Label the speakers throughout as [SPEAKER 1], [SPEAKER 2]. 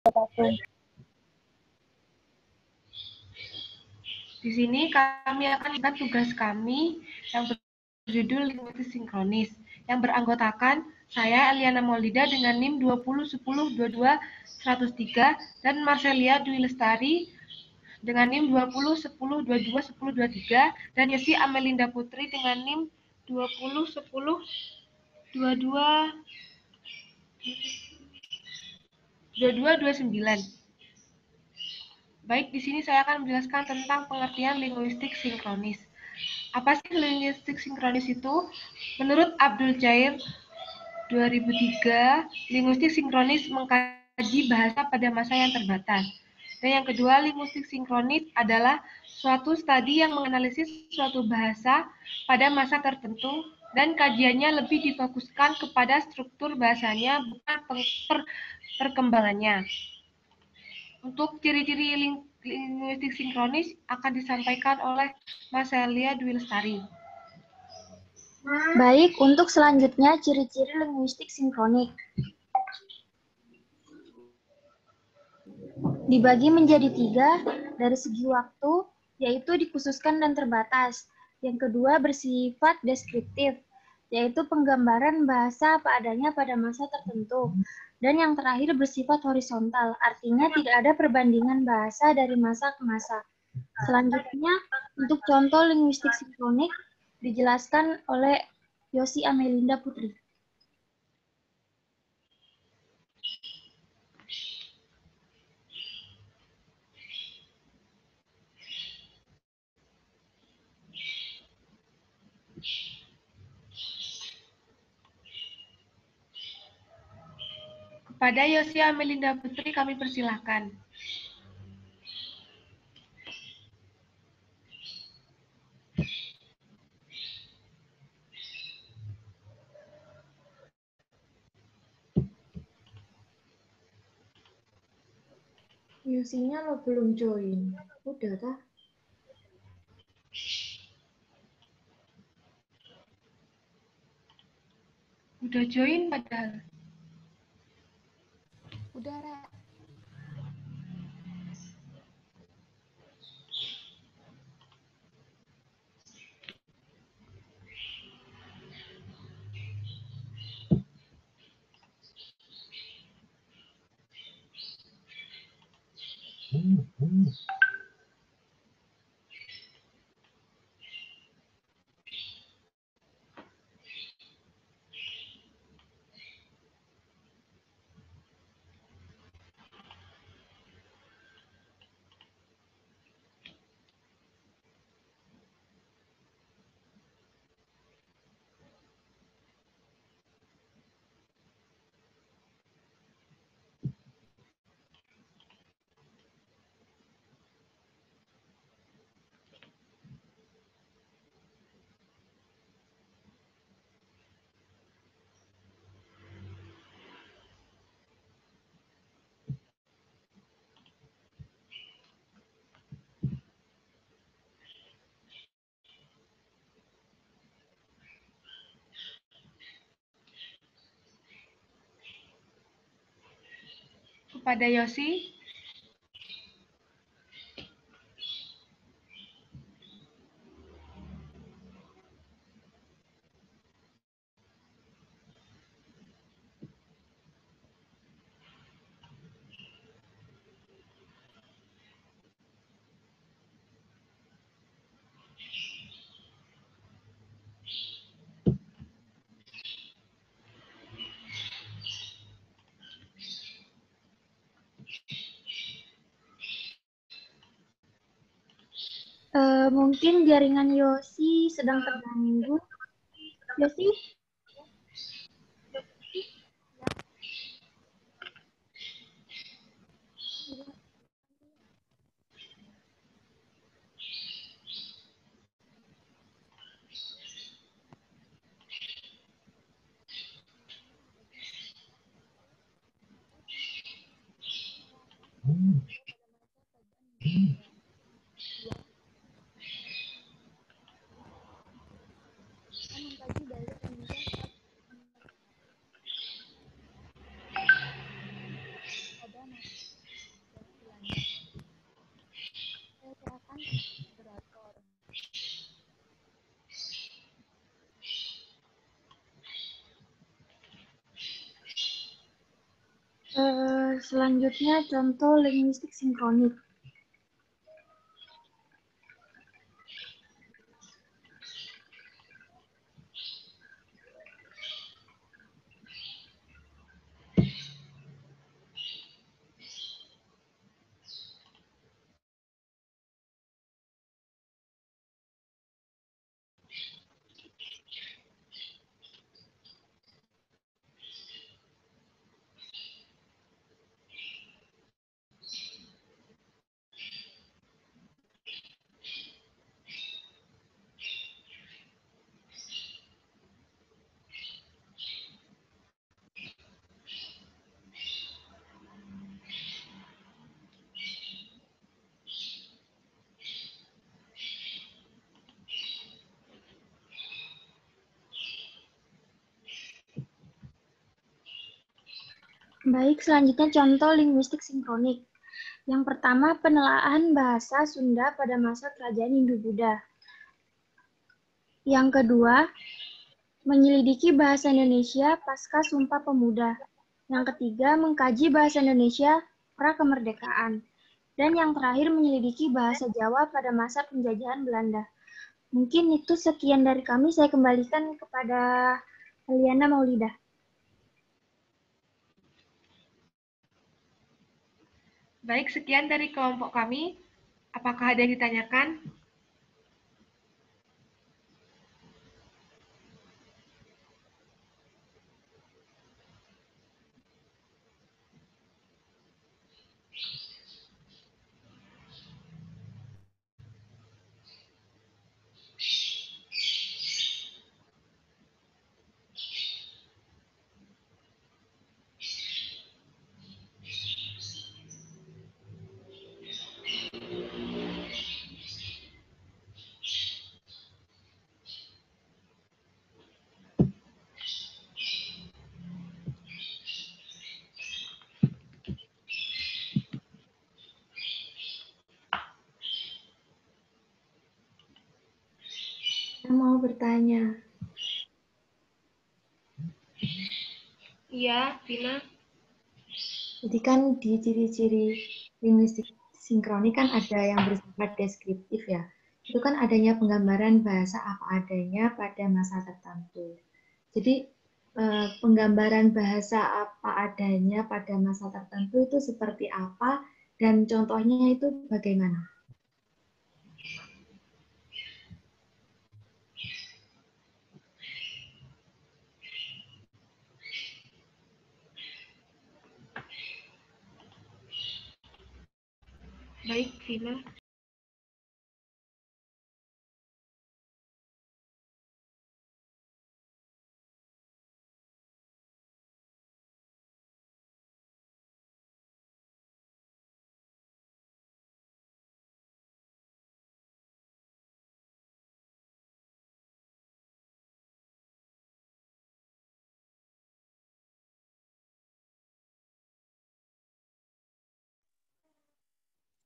[SPEAKER 1] Di sini kami akan melihat tugas kami yang berjudul linguistik sinkronis yang beranggotakan saya Eliana Maulida dengan NIM 201022-103 dan Marcelia Dwi Lestari dengan NIM 201022-1023 dan Yosi Amelinda Putri dengan NIM 20102229. Baik, di sini saya akan menjelaskan tentang pengertian linguistik sinkronis. Apa sih linguistik sinkronis itu? Menurut Abdul Jair 2003, linguistik sinkronis mengkaji bahasa pada masa yang terbatas. Dan yang kedua, linguistik sinkronis adalah suatu studi yang menganalisis suatu bahasa pada masa tertentu dan kajiannya lebih difokuskan kepada struktur bahasanya bukan perkembangannya. Untuk ciri-ciri linguistik sinkronis akan disampaikan oleh Marcelia Dwi Lestari.
[SPEAKER 2] Baik, untuk selanjutnya ciri-ciri linguistik sinkronik. Dibagi menjadi 3 dari segi waktu, yaitu dikhususkan dan terbatas. Yang kedua bersifat deskriptif, yaitu penggambaran bahasa apa adanya pada masa tertentu. Dan yang terakhir bersifat horizontal, artinya tidak ada perbandingan bahasa dari masa ke masa. Selanjutnya, untuk contoh linguistik sinkronik dijelaskan oleh Yosi Amelinda Putri.
[SPEAKER 1] Kepada Yosi Amelinda Putri kami persilahkan.
[SPEAKER 3] Yosinya lo belum join. Udah tah?
[SPEAKER 1] Udah join padahal.
[SPEAKER 3] Udah, Ra.
[SPEAKER 1] Kepada Yosi.
[SPEAKER 2] Mungkin jaringan Yosi sedang terganggu. Yosi? Selanjutnya contoh linguistik sinkronik. Baik, selanjutnya contoh linguistik sinkronik. Yang pertama, penelaahan bahasa Sunda pada masa Kerajaan Hindu-Buddha. Yang kedua, menyelidiki bahasa Indonesia pasca Sumpah Pemuda. Yang ketiga, mengkaji bahasa Indonesia pra-kemerdekaan. Dan yang terakhir, menyelidiki bahasa Jawa pada masa penjajahan Belanda. Mungkin itu sekian dari kami. Saya kembalikan kepada Eliana Maulidah.
[SPEAKER 1] Baik, sekian dari kelompok kami. Apakah ada yang ditanyakan?
[SPEAKER 3] Saya mau bertanya.
[SPEAKER 1] Iya, Vina.
[SPEAKER 3] Jadi kan di ciri-ciri linguistik sinkronik kan ada yang bersifat deskriptif ya. Itu kan adanya penggambaran bahasa apa adanya pada masa tertentu. Jadi penggambaran bahasa apa adanya pada masa tertentu itu seperti apa dan contohnya itu bagaimana?
[SPEAKER 1] Baik, Vina.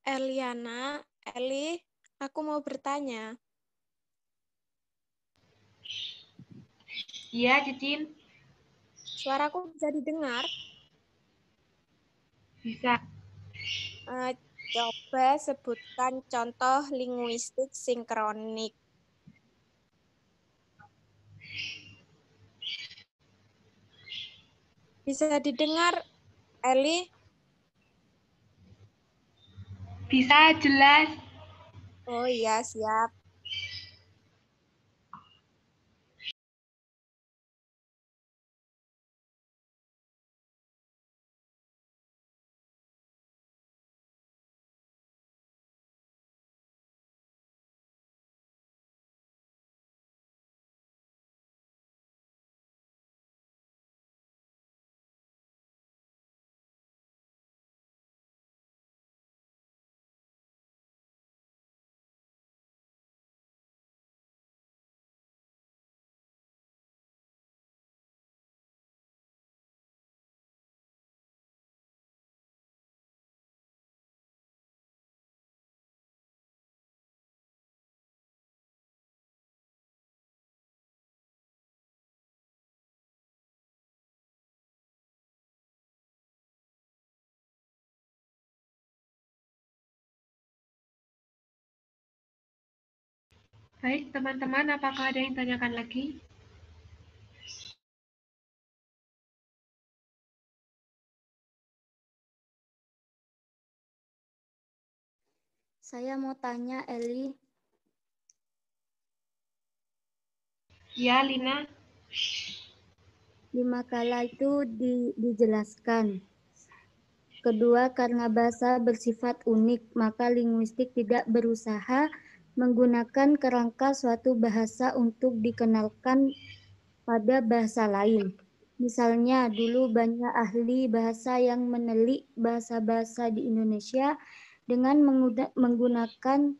[SPEAKER 4] Eliana, Eli, aku mau bertanya.
[SPEAKER 1] Iya, Cicin.
[SPEAKER 4] Suaraku bisa didengar?
[SPEAKER 1] Bisa.
[SPEAKER 4] Coba sebutkan contoh linguistik sinkronik. Bisa didengar, Eli?
[SPEAKER 1] Bisa, jelas.
[SPEAKER 4] Oh iya, siap.
[SPEAKER 1] Baik, teman-teman, apakah ada yang tanyakan lagi?
[SPEAKER 5] Saya mau tanya, Eli.
[SPEAKER 1] Ya, Lina.
[SPEAKER 5] Di makalah itu dijelaskan. Kedua, karena bahasa bersifat unik, maka linguistik tidak berusaha menggunakan kerangka suatu bahasa untuk dikenalkan pada bahasa lain. Misalnya, dulu banyak ahli bahasa yang menelik bahasa-bahasa di Indonesia dengan menggunakan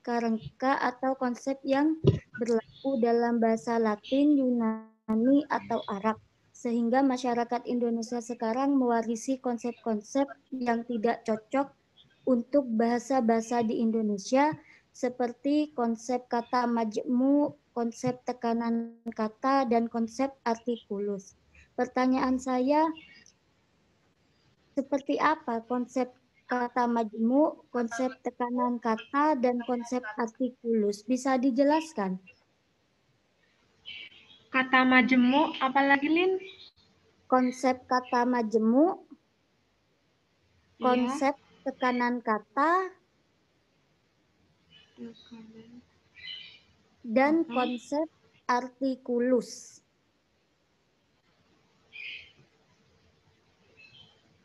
[SPEAKER 5] kerangka atau konsep yang berlaku dalam bahasa Latin, Yunani, atau Arab. Sehingga masyarakat Indonesia sekarang mewarisi konsep-konsep yang tidak cocok untuk bahasa-bahasa di Indonesia, seperti konsep kata majmu, konsep tekanan kata, dan konsep artikulus. Pertanyaan saya, seperti apa konsep kata majmu, konsep tekanan kata, dan konsep artikulus? Bisa dijelaskan?
[SPEAKER 1] Kata majemuk, apalagi, Lin?
[SPEAKER 5] Konsep kata majmu, konsep tekanan kata, dan konsep artikulus.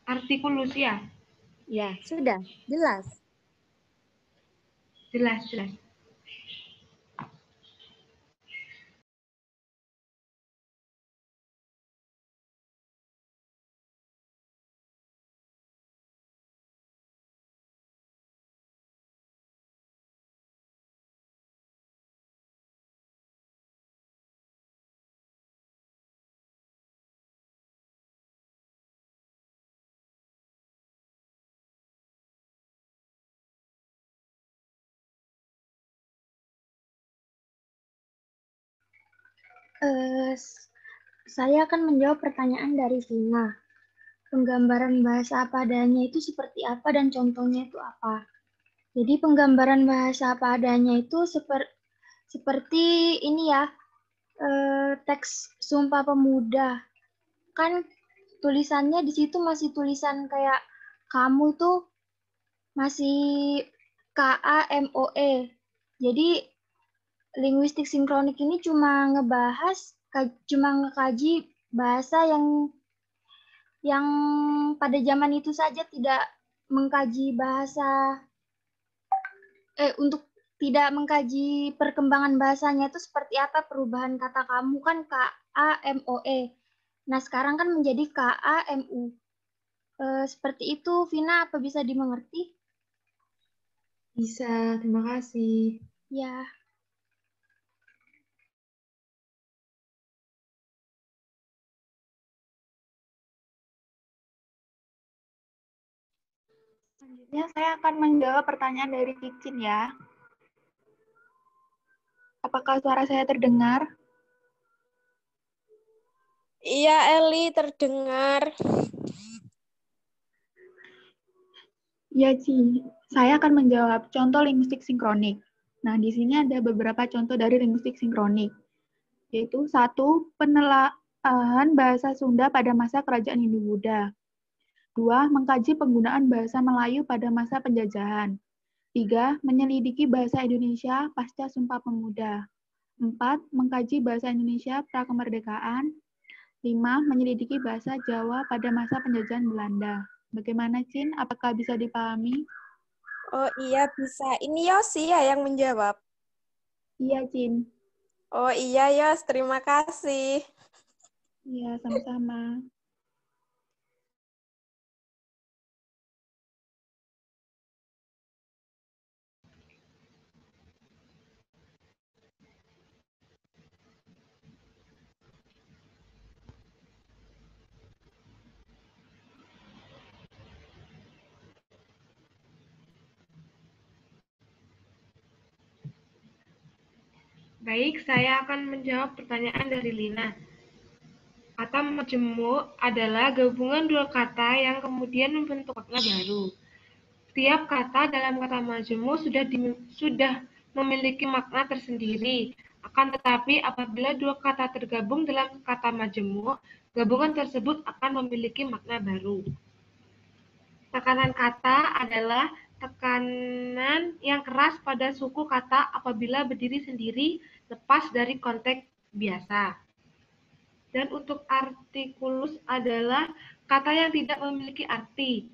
[SPEAKER 1] Artikulus, ya?
[SPEAKER 5] Ya, sudah. Jelas.
[SPEAKER 1] Jelas, jelas.
[SPEAKER 2] Saya akan menjawab pertanyaan dari Vina. Penggambaran bahasa apa adanya itu seperti apa dan contohnya itu apa? Jadi penggambaran bahasa apa adanya itu seperti ini ya, teks Sumpah Pemuda. Kan tulisannya di situ masih tulisan kayak kamu itu masih KAMOE. Jadi linguistik sinkronik ini cuma ngekaji bahasa yang pada zaman itu saja, tidak mengkaji bahasa untuk tidak mengkaji perkembangan bahasanya itu seperti apa, perubahan kata kamu kan KAMOE. Nah, sekarang kan menjadi KAMU. Seperti itu, Vina, apa bisa dimengerti?
[SPEAKER 3] Bisa, terima kasih.
[SPEAKER 2] Ya.
[SPEAKER 6] Selanjutnya saya akan menjawab pertanyaan dari Cicin ya. Apakah suara saya terdengar?
[SPEAKER 4] Iya, Eli, terdengar.
[SPEAKER 6] Ya, Ci. Saya akan menjawab contoh linguistik sinkronik. Nah, di sini ada beberapa contoh dari linguistik sinkronik, yaitu 1. Penelaahan bahasa Sunda pada masa Kerajaan Hindu-Buddha. 2. Mengkaji penggunaan bahasa Melayu pada masa penjajahan. 3. Menyelidiki bahasa Indonesia pasca Sumpah Pemuda. 4. Mengkaji bahasa Indonesia pra-kemerdekaan. 5. Menyelidiki bahasa Jawa pada masa penjajahan Belanda. Bagaimana, Cin? Apakah bisa dipahami?
[SPEAKER 4] Oh iya, bisa. Ini Yosi ya yang menjawab?
[SPEAKER 6] Iya, Cin.
[SPEAKER 4] Oh iya, Yos. Terima kasih.
[SPEAKER 6] Iya, sama-sama.
[SPEAKER 1] Baik, saya akan menjawab pertanyaan dari Lina. Kata majemuk adalah gabungan dua kata yang kemudian membentuk makna baru. Setiap kata dalam kata majemuk sudah memiliki makna tersendiri. Akan tetapi, apabila dua kata tergabung dalam kata majemuk, gabungan tersebut akan memiliki makna baru. Tekanan kata adalah tekanan yang keras pada suku kata apabila berdiri sendiri lepas dari konteks biasa. Dan untuk artikulus adalah kata yang tidak memiliki arti,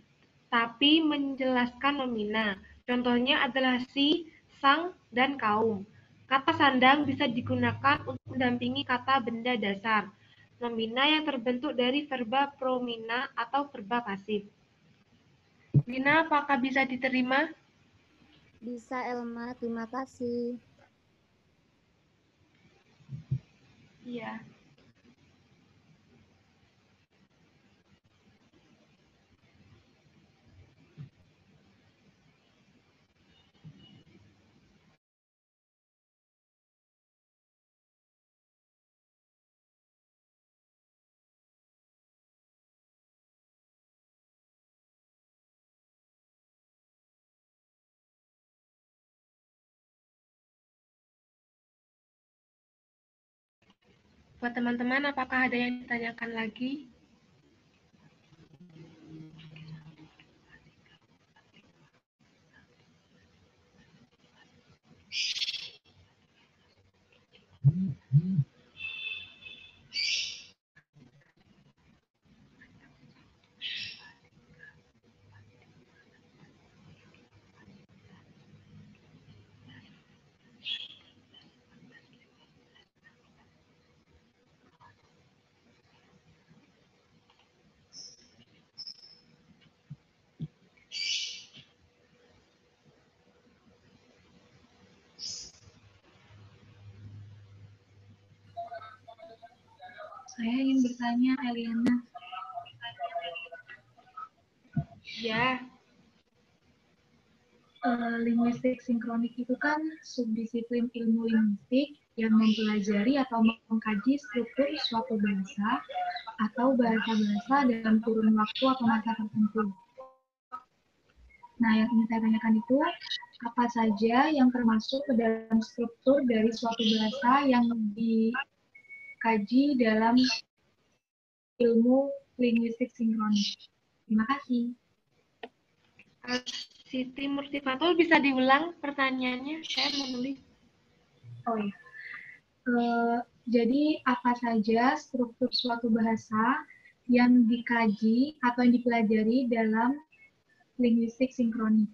[SPEAKER 1] tapi menjelaskan nomina. Contohnya adalah si, sang, dan kaum. Kata sandang bisa digunakan untuk mendampingi kata benda dasar, nomina yang terbentuk dari verba promina atau verba pasif. Lina, apakah bisa diterima?
[SPEAKER 5] Bisa, Elma. Terima kasih.
[SPEAKER 1] Iya. Buat teman-teman, apakah ada yang ditanyakan lagi?
[SPEAKER 6] Saya ingin bertanya, Eliana.
[SPEAKER 1] Ya.
[SPEAKER 6] Linguistik sinkronik itu kan subdisiplin ilmu linguistik yang mempelajari atau mengkaji struktur suatu bahasa atau bahasa-bahasa dalam kurun waktu atau masa tertentu. Nah, yang ingin saya tanyakan itu, apa saja yang termasuk ke dalam struktur dari suatu bahasa yang dikaji dalam ilmu linguistik sinkronik? Terima kasih.
[SPEAKER 1] Siti Murtifatul, bisa diulang pertanyaannya? Saya menulis.
[SPEAKER 6] Oh ya. Jadi apa saja struktur suatu bahasa yang dikaji atau yang dipelajari dalam linguistik sinkronik?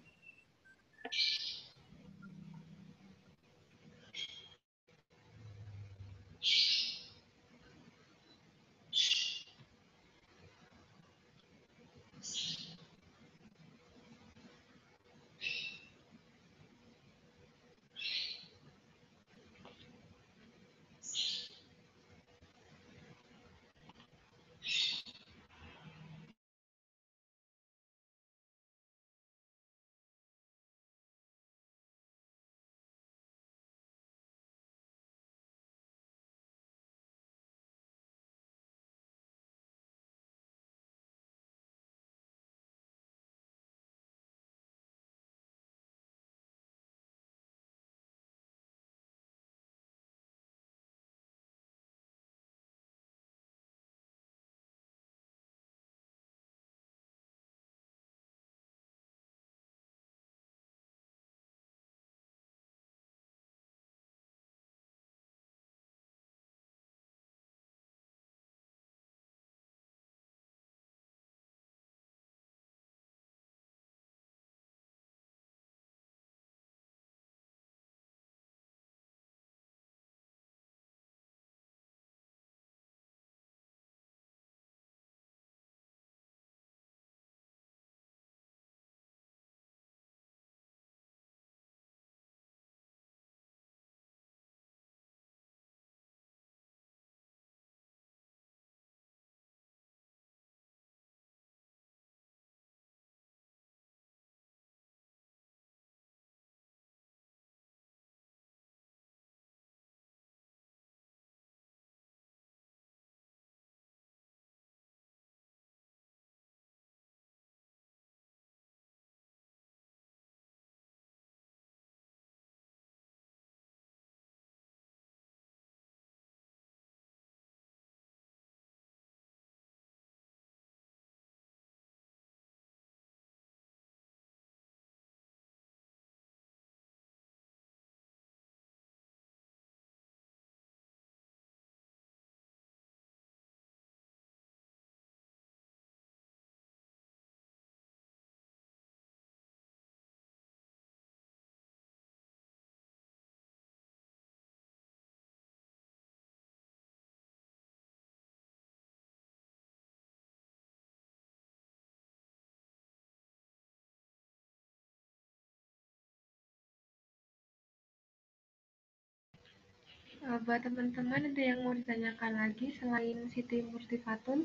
[SPEAKER 1] Buat teman-teman, ada yang mau ditanyakan lagi selain Siti Murtifatun?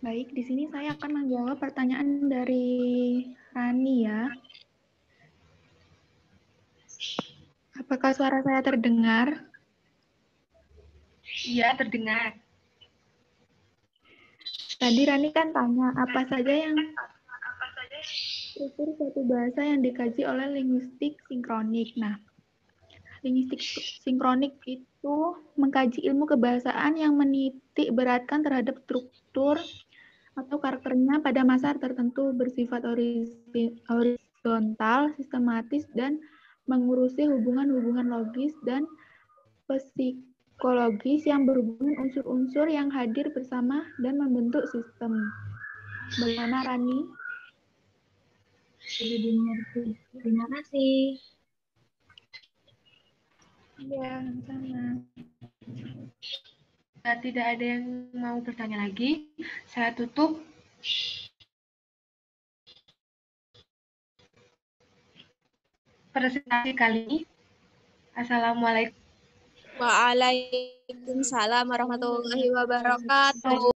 [SPEAKER 6] Baik, di sini saya akan menjawab pertanyaan dari Rani ya. Apakah suara saya terdengar?
[SPEAKER 1] Iya, terdengar.
[SPEAKER 6] Tadi Rani kan tanya, apa saja struktur suatu bahasa yang dikaji oleh linguistik sinkronik. Nah, linguistik sinkronik itu mengkaji ilmu kebahasaan yang menitik beratkan terhadap struktur atau karakternya pada masa tertentu, bersifat horizontal, sistematis, dan mengurusi hubungan-hubungan logis dan psikologis yang berhubungan unsur-unsur yang hadir bersama dan membentuk sistem. Bagaimana, Rani?
[SPEAKER 3] Sudah dimengerti. Terima kasih.
[SPEAKER 6] Ya, sama.
[SPEAKER 1] Tidak ada yang mau bertanya lagi, saya tutup. Presentasi kali ini. Assalamualaikum.
[SPEAKER 4] Waalaikumsalam warahmatullahi wabarakatuh.